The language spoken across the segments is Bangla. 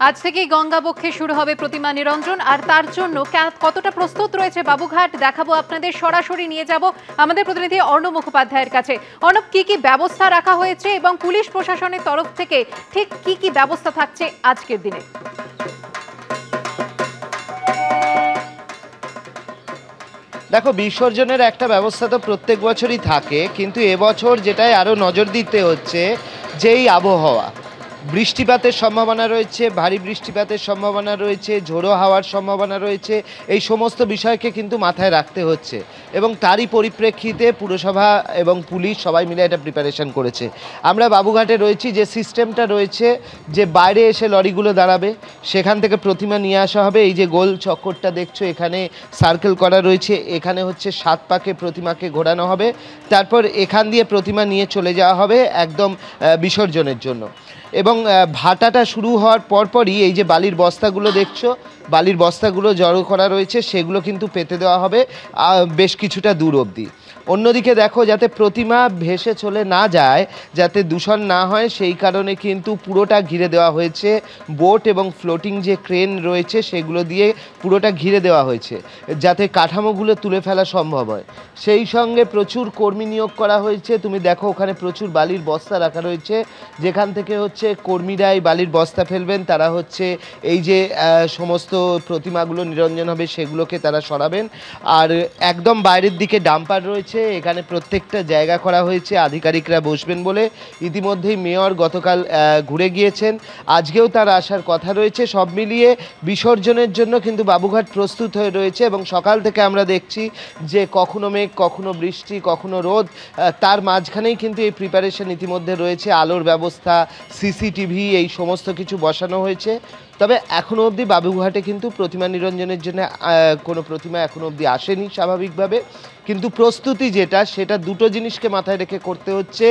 আজ থেকেই গঙ্গাবক্ষে শুরু হবে প্রতিমা নিরঞ্জন, আর তার জন্য কতটা প্রস্তুত রয়েছে বাবুঘাট দেখাবো আপনাদের। সরাসরি নিয়ে যাব আমাদের প্রতিনিধি অর্ণব মুখোপাধ্যায়ের কাছে। অর্ণব, কি কি ব্যবস্থা রাখা হয়েছে এবং পুলিশ প্রশাসনের তরফ থেকে ঠিক কি কি ব্যবস্থা থাকছে আজকের দিনে? দেখো, বিসর্জনের একটা ব্যবস্থা তো প্রত্যেক বছরই থাকে, কিন্তু এবছর যেটাই আরও নজর দিতে হচ্ছে যেই আবহাওয়া, বৃষ্টিপাতের সম্ভাবনা রয়েছে, ভারী বৃষ্টিপাতের সম্ভাবনা রয়েছে, ঝোড়ো হাওয়ার সম্ভাবনা রয়েছে, এই সমস্ত বিষয়কে কিন্তু মাথায় রাখতে হচ্ছে এবং তারই পরিপ্রেক্ষিতে পুরসভা এবং পুলিশ সবাই মিলে এটা প্রিপারেশন করেছে। আমরা বাবুঘাটে রয়েছি, যে সিস্টেমটা রয়েছে যে বাইরে এসে লরিগুলো দাঁড়াবে, সেখান থেকে প্রতিমা নিয়ে আসা হবে। এই যে গোল চক্করটা দেখছো, এখানে সার্কেল করা রয়েছে, এখানে হচ্ছে 7 পাকে প্রতিমাকে ঘোরানো হবে, তারপর এখান দিয়ে প্রতিমা নিয়ে চলে যাওয়া হবে একদম বিসর্জনের জন্য। এবং ভাটাটা শুরু হওয়ার পরপরই এই যে বালির বস্তাগুলো দেখছো, বালির বস্তাগুলো জড়ো করা রয়েছে, সেগুলো কিন্তু পেতে দেওয়া হবে বেশ কিছুটা দূর অবধি। অন্যদিকে দেখো, যাতে প্রতিমা ভেসে চলে না যায়, যাতে দূষণ না হয়, সেই কারণে কিন্তু পুরোটা ঘিরে দেওয়া হয়েছে। বোট এবং ফ্লোটিং যে ক্রেন রয়েছে সেগুলো দিয়ে পুরোটা ঘিরে দেওয়া হয়েছে, যাতে কাঠামোগুলো তুলে ফেলা সম্ভব হয়। সেই সঙ্গে প্রচুর কর্মী নিয়োগ করা হয়েছে। তুমি দেখো, ওখানে প্রচুর বালির বস্তা রাখা রয়েছে, যেখান থেকে হচ্ছে কর্মীরাই বালির বস্তা ফেলবেন, তারা হচ্ছে এই যে সমস্ত প্রতিমাগুলো নিরঞ্জন হবে সেগুলোকে তারা সরাবেন। আর একদম বাইরের দিকে ডাম্পার রয়েছে, এখানে প্রত্যেকটা জায়গা করা হয়েছে, আধিকারিকরা বসবেন বলে। ইতিমধ্যেই মেয়র গতকাল ঘুরে গিয়েছেন, আজকেও তার আসার কথা রয়েছে। সব মিলিয়ে বিসর্জনের জন্য কিন্তু বাবুঘাট প্রস্তুত হয়ে রয়েছে এবং সকাল থেকে আমরা দেখছি যে কখনো মেঘ, কখনো বৃষ্টি, কখনো রোদ, তার মাঝখানেই কিন্তু এই প্রিপারেশন ইতিমধ্যে রয়েছে। আলোর ব্যবস্থা, সিসিটিভি, এই সমস্ত কিছু বসানো হয়েছে। তবে এখনও অবধি বাবুঘাটে কিন্তু প্রতিমা নিরঞ্জনের জন্য কোনো প্রতিমা এখনও অবধি আসেনি স্বাভাবিকভাবে, কিন্তু প্রস্তুতি যেটা, সেটা দুটো জিনিসকে মাথায় রেখে করতে হচ্ছে।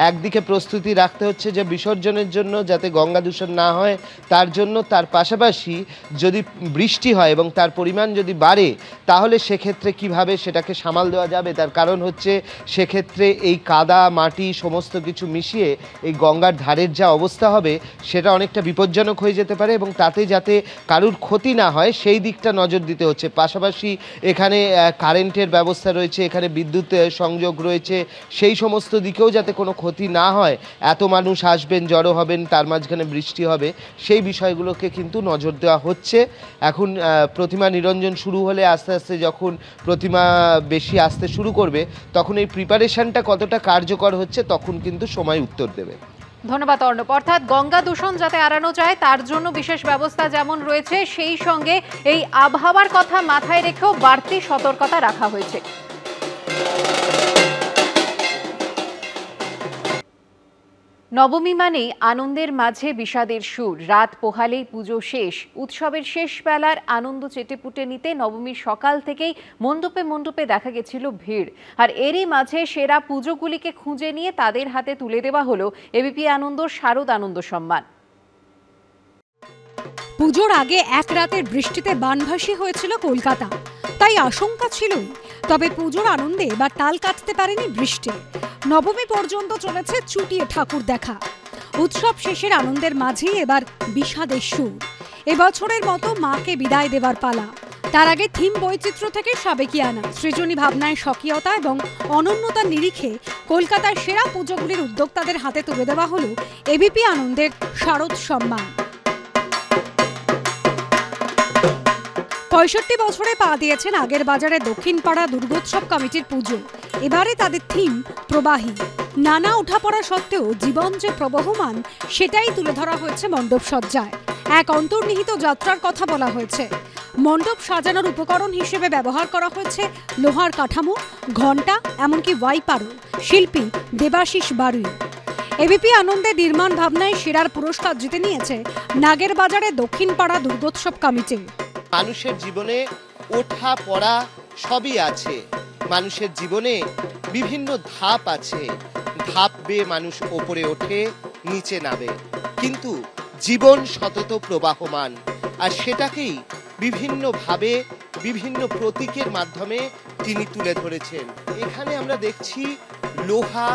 একদিকে প্রস্তুতি রাখতে হচ্ছে যে বিসর্জনের জন্য যাতে গঙ্গা দূষণ না হয় তার জন্য, তার পাশাপাশি যদি বৃষ্টি হয় এবং তার পরিমাণ যদি বাড়ে, তাহলে সেক্ষেত্রে কিভাবে সেটাকে সামাল দেওয়া যাবে। তার কারণ হচ্ছে সেক্ষেত্রে এই কাদা মাটি সমস্ত কিছু মিশিয়ে এই গঙ্গার ধারের যা অবস্থা হবে সেটা অনেকটা বিপজ্জনক হয়ে যেতে পারে এবং তাতে যাতে কারুর ক্ষতি না হয় সেই দিকটা নজর দিতে হচ্ছে। পাশাপাশি এখানে কারেন্টের ব্যবস্থা রয়েছে, এখানে বিদ্যুৎ সংযোগ রয়েছে, সেই সমস্ত দিকেও যাতে কোনো ক্ষতি না হয়। এত মানুষ আসবেন, জড়ো হবেন, তার মাঝখানে বৃষ্টি হবে, সেই বিষয়গুলোকে কিন্তু নজর দেওয়া হচ্ছে। এখন প্রতিমা নিরঞ্জন শুরু হলে আস্তে আস্তে যখন প্রতিমা বেশি আসতে শুরু করবে, তখন এই প্রিপারেশনটা কতটা কার্যকর হচ্ছে তখন কিন্তু সময় উত্তর দেবে। ধন্যবাদ অর্ণব। অর্থাৎ গঙ্গা দূষণ যাতে এড়ানো যায় তার জন্য বিশেষ ব্যবস্থা যেমন রয়েছে, সেই সঙ্গে এই আবহাওয়ার কথা মাথায় রেখেও বাড়তি সতর্কতা রাখা হয়েছে। নবমী মানেই আনন্দের মাঝে বিষাদের সুর। রাত পোহালেই পুজো শেষ। উৎসবের শেষ বেলার আনন্দ চেটেপুটে নিতে নবমীর সকাল থেকেই মণ্ডপে মণ্ডপে দেখা গেছিল ভিড়। আর এরই মাঝে সেরা পুজোগুলিকে খুঁজে নিয়ে তাদের হাতে তুলে দেওয়া হলো এবিপি আনন্দর শারদ আনন্দ সম্মান। পুজোর আগে এক রাতের বৃষ্টিতে বানভাসী হয়েছিল কলকাতা, তাই আশঙ্কা ছিলই। তবে পুজোর আনন্দে এবার তাল কাটতে পারেনি বৃষ্টি। নবমী পর্যন্ত চলেছে চুটিয়ে ঠাকুর দেখা। উৎসব শেষের আনন্দের মাঝেই এবার বিষাদের সুর। এবছরের মতো মাকে বিদায় দেবার পালা। তার আগে থিম বৈচিত্র্য থেকে সাবেকিয়ানা, সৃজনী ভাবনায় স্বকীয়তা এবং অনন্যতার নিরিখে কলকাতার সেরা পুজোগুলির উদ্যোক্তাদের হাতে তুলে দেওয়া হলো এবিপি আনন্দের শারদ সম্মান। ৬৫ বছরে পা দিয়েছেন আগের বাজারে দক্ষিণপাড়া দুর্গোৎসব কমিটির পুজো। এবারে তাদের থিম প্রবাহী। নানা উঠাপড়া সত্ত্বেও জীবন যে প্রবহমান, সেটাই তুলে ধরা হয়েছে মণ্ডপ সজ্জায়। এক অন্তর্নিহিত যাত্রার কথা বলা হয়েছে। মণ্ডপ সাজানোর উপকরণ হিসেবে ব্যবহার করা হয়েছে লোহার কাঠামো, ঘণ্টা, এমনকি ওয়াইপারও। শিল্পী দেবাশিস বারুই। এবিপি আনন্দে নির্মাণ ভাবনায় সেরার পুরস্কার জিতে নিয়েছে নাগের বাজারে দক্ষিণপাড়া দুর্গোৎসব কমিটি। মানুষের জীবনে ওঠা পড়া সবই আছে, মানুষের জীবনে বিভিন্ন ধাপ আছে। ধাপ বেয়ে মানুষ ওপরে ওঠে, নিচে নামে, কিন্তু জীবন সতত প্রবাহমান। আর সেটাকেই বিভিন্নভাবে বিভিন্ন প্রতীকের মাধ্যমে তিনি তুলে ধরেছেন। এখানে আমরা দেখছি লোহা,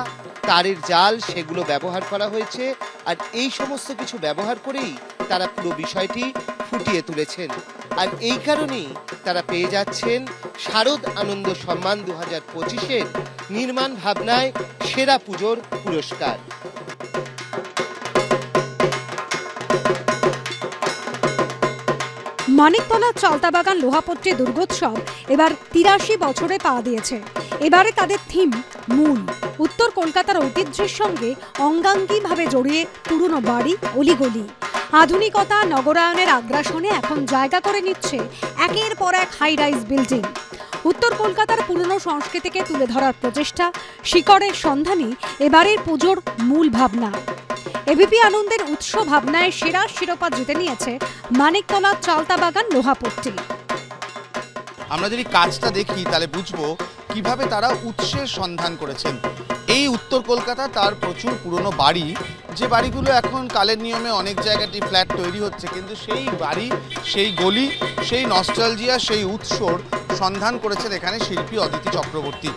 তারের জাল সেগুলো ব্যবহার করা হয়েছে। আর এই সমস্ত কিছু ব্যবহার করেই তারা পুরো বিষয়টি ফুটিয়ে তুলেছেন। আর এই কারণেই তারা পেয়ে যাচ্ছেন শারদ আনন্দ সম্মান 2025-এর নির্মাণ ভাবনায় সেরা পুজোর পুরস্কার। মানিকতলা চালতাবাগান লোহাপট্টি দুর্গোৎসব এবার 83 বছরে পা দিয়েছে। এবারে তাদের থিম মূল। উত্তর কলকাতার ঐতিহ্যের সঙ্গে অঙ্গাঙ্গিভাবে জড়িয়ে পুরনো বাড়ি, অলিগলি। আধুনিকতা নগরায়নের আগ্রাসনে এখন জায়গা করে নিচ্ছে একের পর এক হাই রাইজ বিল্ডিং। উত্তর কলকাতার পুরনো সংস্কৃতিকে তুলে ধরার প্রচেষ্টা, শিকড়ের সন্ধানই এবারের পুজোর মূল ভাবনা। এবিপি আনন্দের উৎস ভাবনায় সেরা শিরোপা জিতে নিয়েছে মানিকতলা চালতাবাগান লোহাপট্টি। আমরা যদি কাজটা দেখি তাহলে বুঝবো কিভাবে তারা উৎসের সন্ধান করেছেন। এই উত্তর কলকাতা তার প্রচুর পুরনো বাড়ি, যে বাড়িগুলো এখন কালের নিয়মে অনেক জায়গাটি ফ্ল্যাট তৈরি হচ্ছে, কিন্তু সেই বাড়ি, সেই গলি, সেই নস্টালজিয়া, সেই উৎসর সন্ধান করেছেন এখানে শিল্পী অদিতি চক্রবর্তী।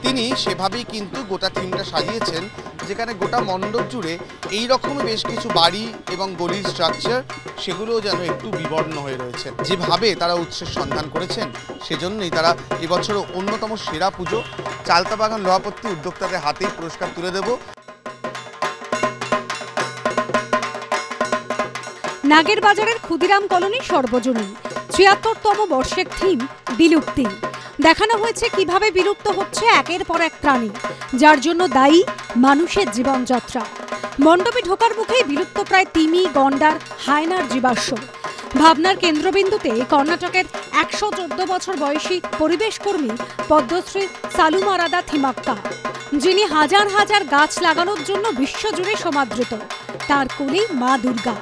তিনি সেভাবেই কিন্তু গোটা থিমটা সাজিয়েছেন, যেখানে গোটা মণ্ডপ জুড়ে এই রকমই বেশ কিছু বাড়ি এবং গলির স্ট্রাকচার, সেগুলোও যেন একটু বিবর্ণ হয়ে রয়েছে। যেভাবে তারা উৎসের সন্ধান করেছেন, সেজন্যই তারা এবছর অন্যতম সেরা পুজো চালতাবাগান লোহাপট্টি উদ্যোক্তাদের হাতেই পুরস্কার তুলে দেব। নাগের বাজারের ক্ষুদিরাম কলোনি সর্বজনীন ৭৩তম বর্ষের থিম বিলুপ্তি। দেখানো হয়েছে কিভাবে বিলুপ্ত হচ্ছে একের পর এক প্রাণী, যার জন্য দায়ী মানুষের জীবনযাত্রা। মণ্ডপে ঢোকার মুখেই বিলুপ্ত প্রায় তিমি, গন্ডার, হায়নার জীবাশ্ম। ভাবনার কেন্দ্রবিন্দুতে কর্ণাটকের ১১৪ বছর বয়সী পরিবেশ কর্মী পদ্মশ্রী সালুমারাদা থিমাক্কা, যিনি হাজার হাজার গাছ লাগানোর জন্য বিশ্বজুড়ে সমাদৃত। তার কোলেই মা দুর্গা।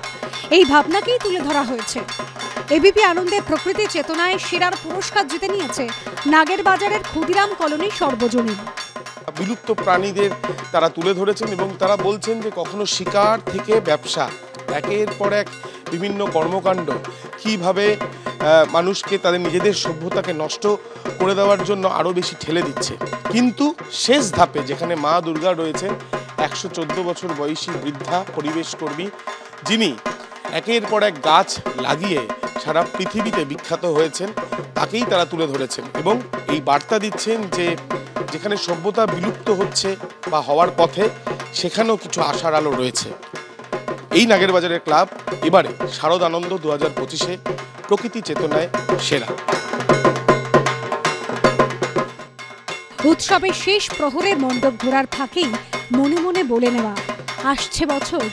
এই ভাবনাকেই তুলে ধরা হয়েছে। এবিপি আনন্দের প্রকৃতি চেতনায় সেরার পুরস্কার জিতে নিয়েছে নাগের বাজারের ক্ষুদিরাম কলোনি সর্বজনীন। বিলুপ্ত প্রাণীদের তারা তুলে ধরেছেন এবং তারা বলছেন যে কখনো শিকার থেকে ব্যবসা, একের পর এক বিভিন্ন কর্মকাণ্ড কিভাবে মানুষকে তাদের নিজেদের সভ্যতাকে নষ্ট করে দেওয়ার জন্য আরও বেশি ঠেলে দিচ্ছে। কিন্তু শেষ ধাপে যেখানে মা দুর্গা রয়েছেন, ১১৪ বছর বয়সী বৃদ্ধা পরিবেশ কর্মী, যিনি একের পর এক গাছ লাগিয়ে সারা পৃথিবীতে বিখ্যাত হয়েছেন, তাকেই তারা তুলে ধরেছেন এবং এই বার্তা দিচ্ছেন যে যেখানে সভ্যতা বিলুপ্ত হচ্ছে বা হওয়ার পথে, সেখানেও কিছু আশার আলো রয়েছে। এই নাগের বাজারের ক্লাব এবারে শারদ আনন্দ 2025-এ প্রকৃতি চেতনায় সেরা। উৎসবের শেষ প্রহরে মণ্ডপ ঘোরার ফাঁকেই মনে মনে বলে নেওয়া, আসছে বছর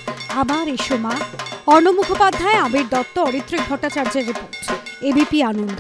আবার এসো মা। অর্ণব মুখোপাধ্যায়, আবির দত্ত, অরিত্রিক ভট্টাচার্যের রিপোর্ট, এবিপি আনন্দ।